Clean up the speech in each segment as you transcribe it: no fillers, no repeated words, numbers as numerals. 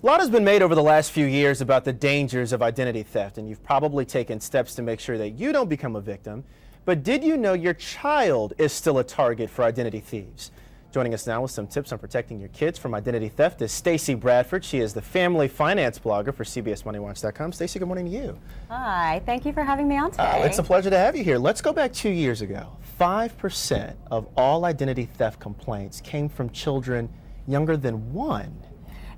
A lot has been made over the last few years about the dangers of identity theft, and you've probably taken steps to make sure that you don't become a victim. But did you know your child is still a target for identity thieves? Joining us now with some tips on protecting your kids from identity theft is Stacey Bradford. She is the family finance blogger for CBSMoneyWatch.com. Stacey, good morning to you. Hi, thank you for having me on today. It's a pleasure to have you here. Let's go back 2 years ago. 5% of all identity theft complaints came from children younger than 1.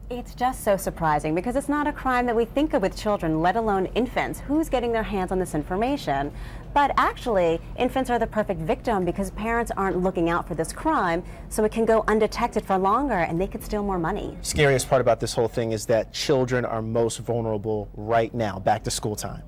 It's just so surprising because it's not a crime that we think of with children, let alone infants. Who's getting their hands on this information? But actually, infants are the perfect victim because parents aren't looking out for this crime, so it can go undetected for longer and they could steal more money. Scariest part about this whole thing is that children are most vulnerable right now, back to school time.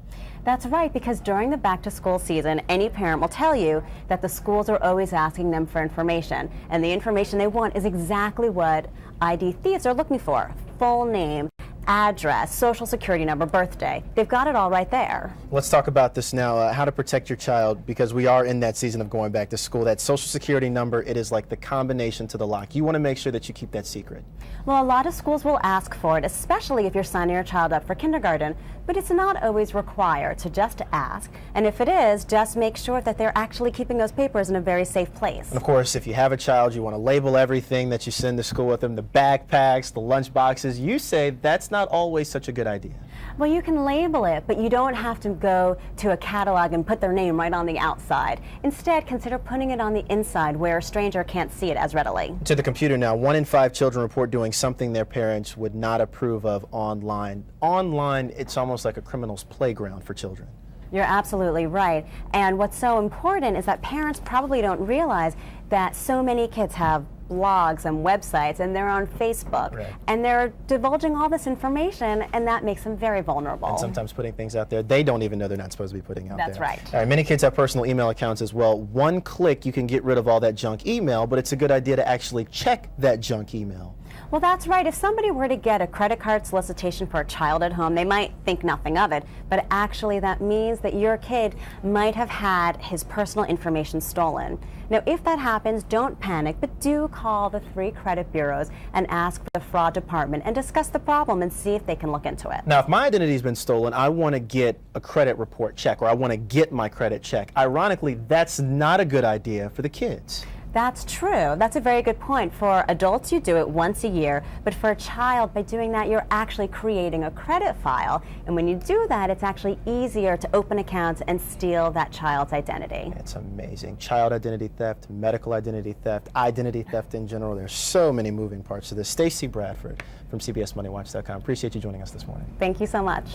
That's right, because during the back-to-school season, any parent will tell you that the schools are always asking them for information, and the information they want is exactly what ID thieves are looking for. Full name, address, social security number, birthday. They've got it all right there. Let's talk about this now, how to protect your child, because we are in that season of going back to school. That social security number, it is like the combination to the lock. You want to make sure that you keep that secret. Well, a lot of schools will ask for it, especially if you're signing your child up for kindergarten, but it's not always required, so just ask. And if it is, just make sure that they're actually keeping those papers in a very safe place. And of course, if you have a child, you want to label everything that you send to school with them, the backpacks, the lunch boxes. You say that's not always such a good idea. Well, you can label it, but you don't have to go to a catalog and put their name right on the outside. Instead, consider putting it on the inside where a stranger can't see it as readily. To the computer now, 1 in 5 children report doing something their parents would not approve of online. Online, it's almost like a criminal's playground for children. You're absolutely right. And what's so important is that parents probably don't realize that so many kids have blogs and websites, and they're on Facebook, right, and they're divulging all this information, and that makes them very vulnerable. And sometimes putting things out there they don't even know they're not supposed to be putting out there. That's right. All right. Many kids have personal email accounts as well. One click, you can get rid of all that junk email, but it's a good idea to actually check that junk email. Well, that's right. If somebody were to get a credit card solicitation for a child at home, they might think nothing of it, but actually that means that your kid might have had his personal information stolen. Now, if that happens, don't panic, but do call the 3 credit bureaus and ask for the fraud department and discuss the problem and see if they can look into it. Now, if my identity's been stolen, I want to get a credit report check, or I want to get my credit check. Ironically, that's not a good idea for the kids. That's true. That's a very good point. For adults, you do it once a year, but for a child, by doing that, you're actually creating a credit file. And when you do that, it's actually easier to open accounts and steal that child's identity. It's amazing. Child identity theft, medical identity theft in general. There's so many moving parts to this. Stacey Bradford from CBSMoneyWatch.com. Appreciate you joining us this morning. Thank you so much.